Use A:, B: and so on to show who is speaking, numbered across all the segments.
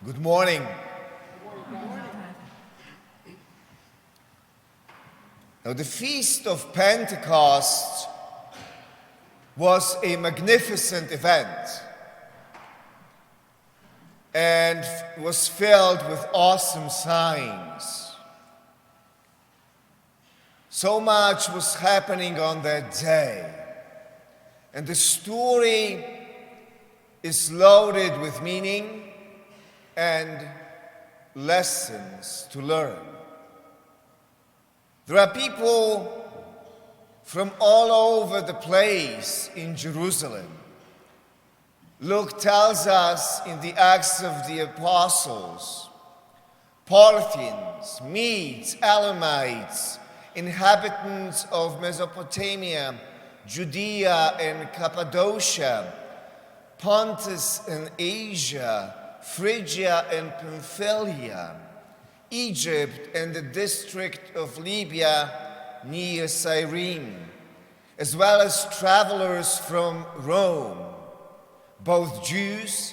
A: Good morning. Now, the Feast of Pentecost was a magnificent event and was filled with awesome signs. So much was happening on that day, and the story is loaded with meaning and lessons to learn. There are people from all over the place in Jerusalem. Luke tells us in the Acts of the Apostles, Parthians, Medes, Elamites, inhabitants of Mesopotamia, Judea and Cappadocia, Pontus and Asia, Phrygia and Pamphylia, Egypt and the district of Libya near Cyrene, as well as travelers from Rome, both Jews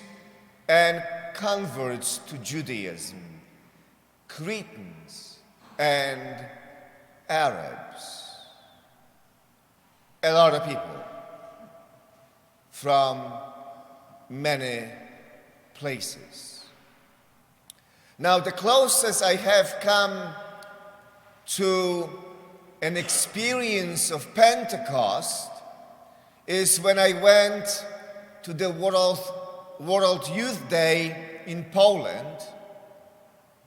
A: and converts to Judaism, Cretans and Arabs. A lot of people from many places. Now, the closest I have come to an experience of Pentecost is when I went to the World Youth Day in Poland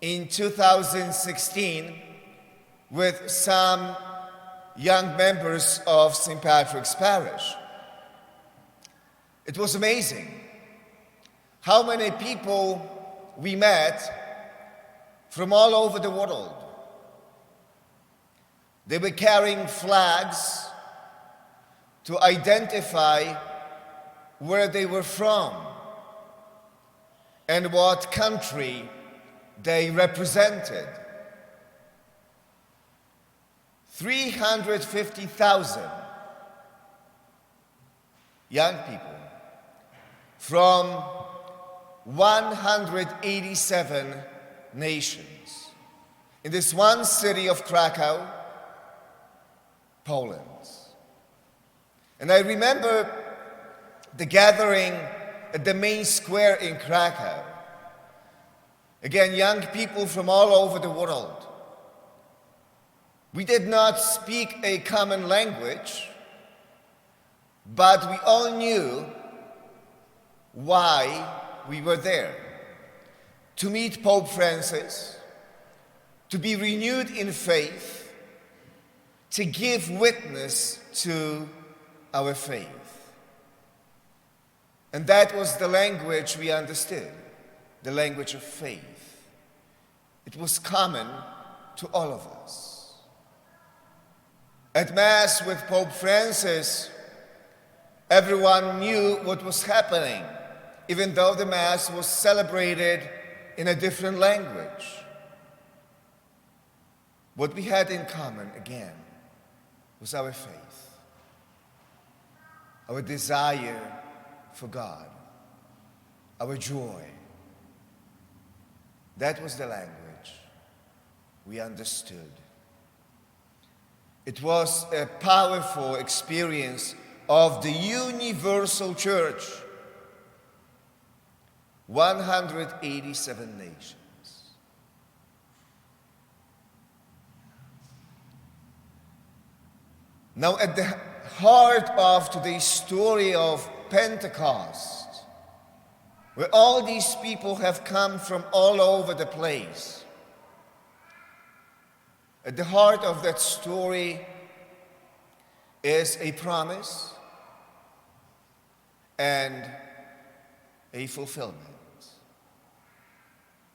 A: in 2016 with some young members of St. Patrick's Parish. It was amazing how many people we met from all over the world. They were carrying flags to identify where they were from and what country they represented. 350,000 young people from 187 nations in this one city of Krakow, Poland. And I remember the gathering at the main square in Krakow. Again, young people from all over the world. We did not speak a common language, but we all knew why we were there. To meet Pope Francis, to be renewed in faith, to give witness to our faith. And that was the language we understood, the language of faith. It was common to all of us. At Mass with Pope Francis, everyone knew what was happening, even though the Mass was celebrated in a different language. What we had in common, again, was our faith, our desire for God, our joy. That was the language we understood. It was a powerful experience of the universal church. 187 nations. Now, at the heart of today's story of Pentecost, where all these people have come from all over the place, at the heart of that story is a promise and a fulfillment.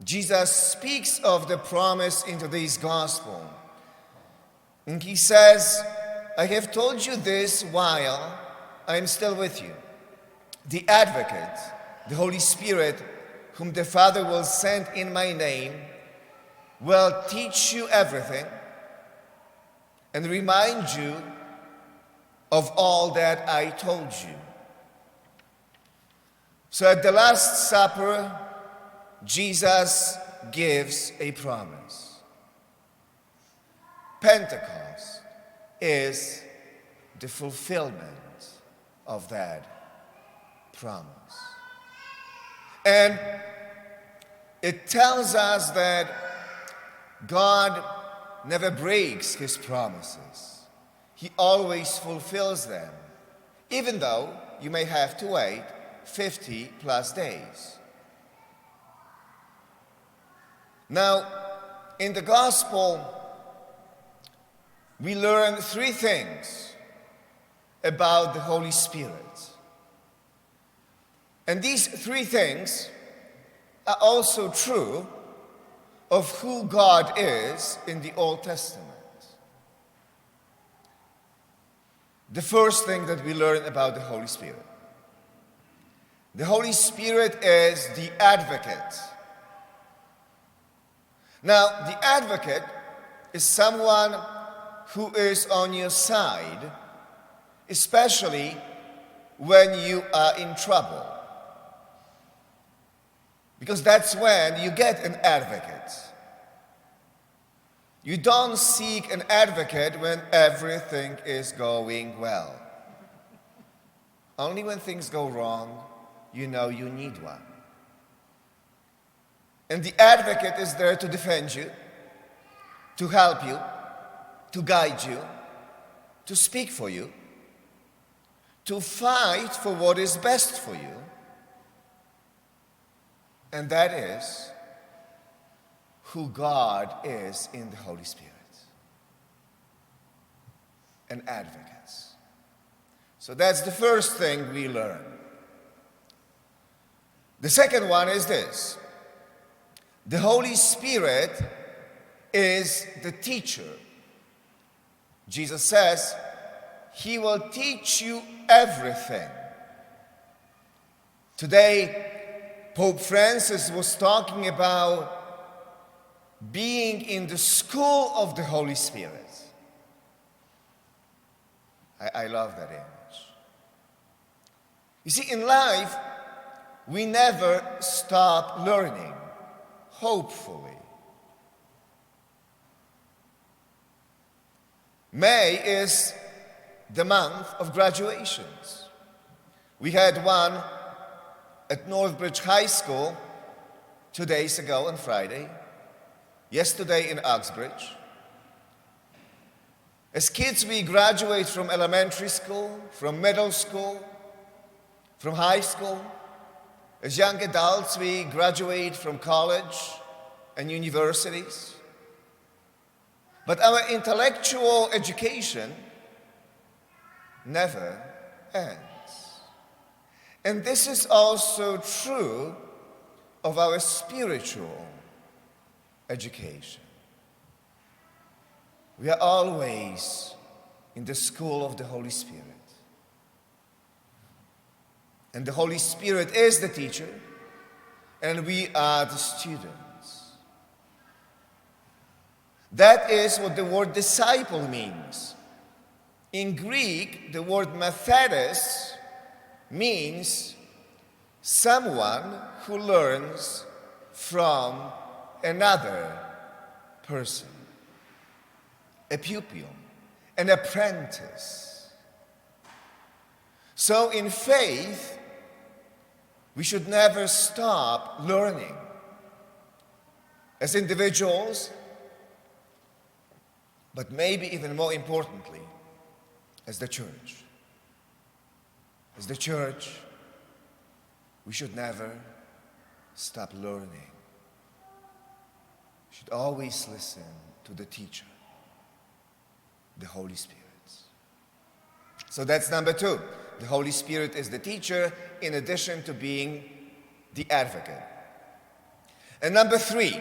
A: Jesus speaks of the promise in today's gospel. And he says, I have told you this while I am still with you. The Advocate, the Holy Spirit, whom the Father will send in my name, will teach you everything and remind you of all that I told you. So at the Last Supper, Jesus gives a promise. Pentecost is the fulfillment of that promise. And it tells us that God never breaks his promises. He always fulfills them, even though you may have to wait 50 plus days. Now, in the gospel, we learn three things about the Holy Spirit. And these three things are also true of who God is in the Old Testament. The first thing that we learn about the Holy Spirit. The Holy Spirit is the advocate. Now, the advocate is someone who is on your side, especially when you are in trouble. Because that's when you get an advocate. You don't seek an advocate when everything is going well. Only when things go wrong, you know you need one. And the advocate is there to defend you, to help you, to guide you, to speak for you, to fight for what is best for you. And that is who God is in the Holy Spirit. An advocate. So that's the first thing we learn. The second one is this. The Holy Spirit is the teacher. Jesus says, He will teach you everything. Today, Pope Francis was talking about being in the school of the Holy Spirit. I love that image. You see, in life, we never stop learning, hopefully. May is the month of graduations. We had one at Northbridge High School 2 days ago on Friday, yesterday in Uxbridge. As kids, we graduate from elementary school, from middle school, from high school. As young adults, we graduate from college and universities. But our intellectual education never ends. And this is also true of our spiritual education. We are always in the school of the Holy Spirit. And the Holy Spirit is the teacher, and we are the students. That is what the word disciple means. In Greek, the word mathetes means someone who learns from another person. A pupil, an apprentice. So in faith, we should never stop learning. As individuals, but maybe even more importantly, as the church. As the church, we should never stop learning. We should always listen to the teacher, the Holy Spirit. So that's number 2. The Holy Spirit is the teacher in addition to being the advocate. And number 3,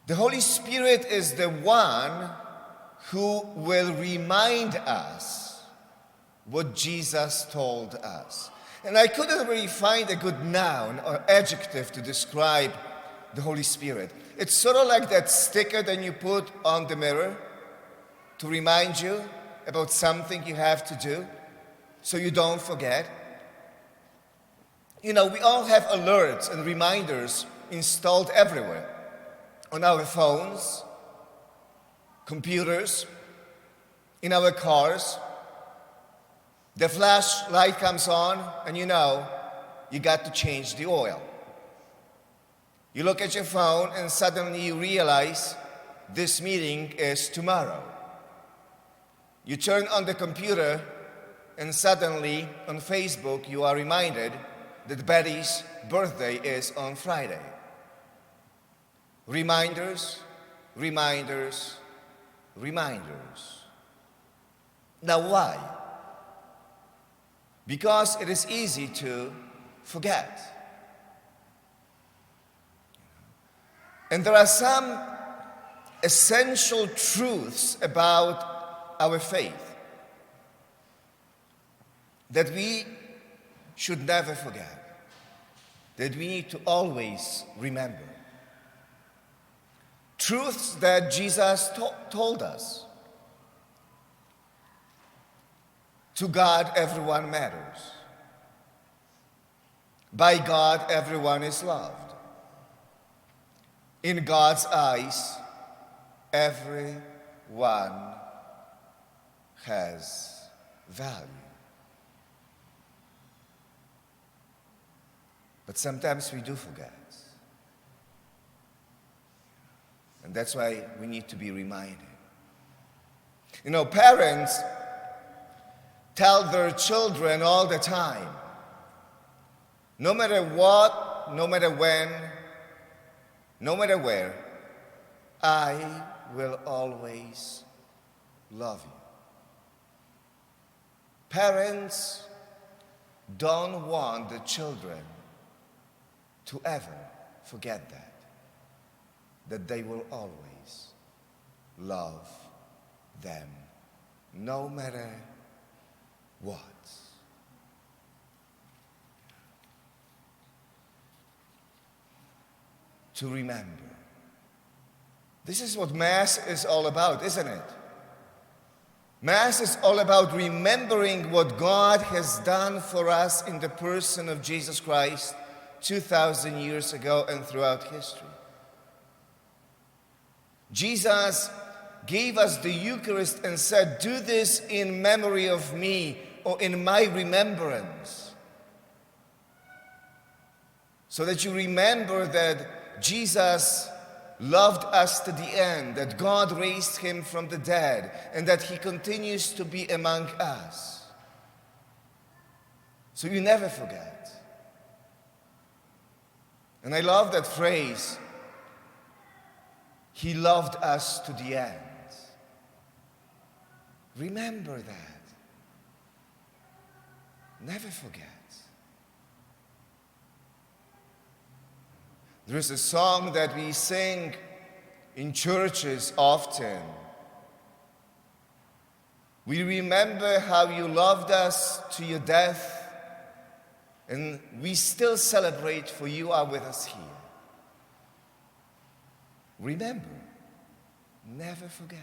A: the Holy Spirit is the one who will remind us what Jesus told us. And I couldn't really find a good noun or adjective to describe the Holy Spirit. It's sort of like that sticker that you put on the mirror to remind you about something you have to do so you don't forget. We all have alerts and reminders installed everywhere on our phones, computers, in our cars. The flashlight comes on, and you got to change the oil. You look at your phone, and suddenly you realize this meeting is tomorrow. You turn on the computer, and suddenly on Facebook you are reminded that Betty's birthday is on Friday. Reminders, reminders, reminders. Now why? Because it is easy to forget. And there are some essential truths about our faith that we should never forget, that we need to always remember. Truths that Jesus told us. To God, everyone matters. By God, everyone is loved. In God's eyes, everyone has value. But sometimes we do forget. And that's why we need to be reminded. Parents tell their children all the time, no matter what, no matter when, no matter where, I will always love you. Parents don't want the children to ever forget that they will always love them, no matter what. To remember. This is what Mass is all about, isn't it? Mass is all about remembering what God has done for us in the person of Jesus Christ 2,000 years ago and throughout history. Jesus gave us the Eucharist and said, "Do this in memory of me," or in my remembrance. So that you remember that Jesus loved us to the end, that God raised him from the dead, and that he continues to be among us. So you never forget. And I love that phrase, he loved us to the end. Remember that. Never forget. There is a song that we sing in churches often. We remember how you loved us to your death, and we still celebrate, for you are with us here. Remember, never forget.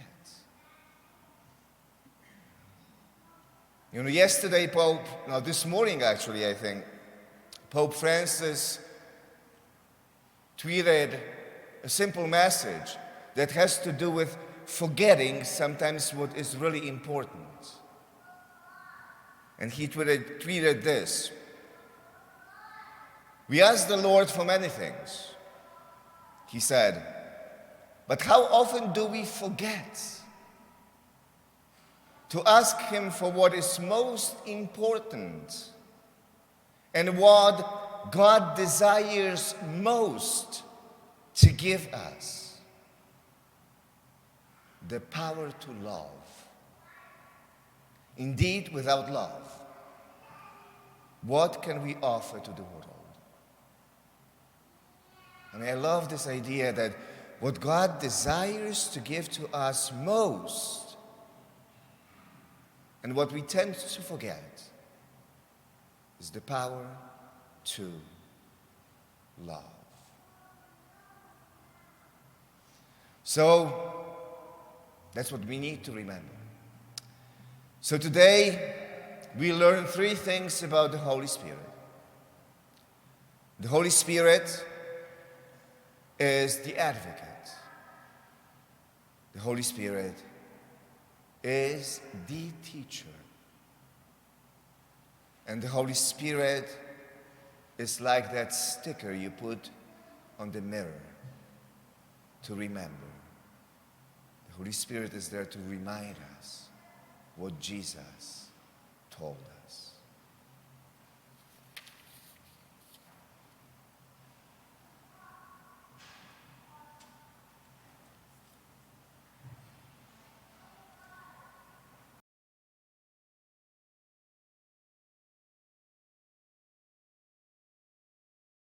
A: Yesterday, this morning actually, I think, Pope Francis tweeted a simple message that has to do with forgetting sometimes what is really important. And he tweeted this: "We ask the Lord for many things," he said, "but how often do we forget to ask him for what is most important and what God desires most to give us? The power to love. Indeed, without love, what can we offer to the world?" I love this idea that what God desires to give to us most, and what we tend to forget, is the power to love. So, that's what we need to remember. So today, we learn three things about the Holy Spirit. The Holy Spirit is the advocate. The Holy Spirit is the teacher. And the Holy Spirit is like that sticker you put on the mirror to remember. The Holy Spirit is there to remind us what Jesus told us.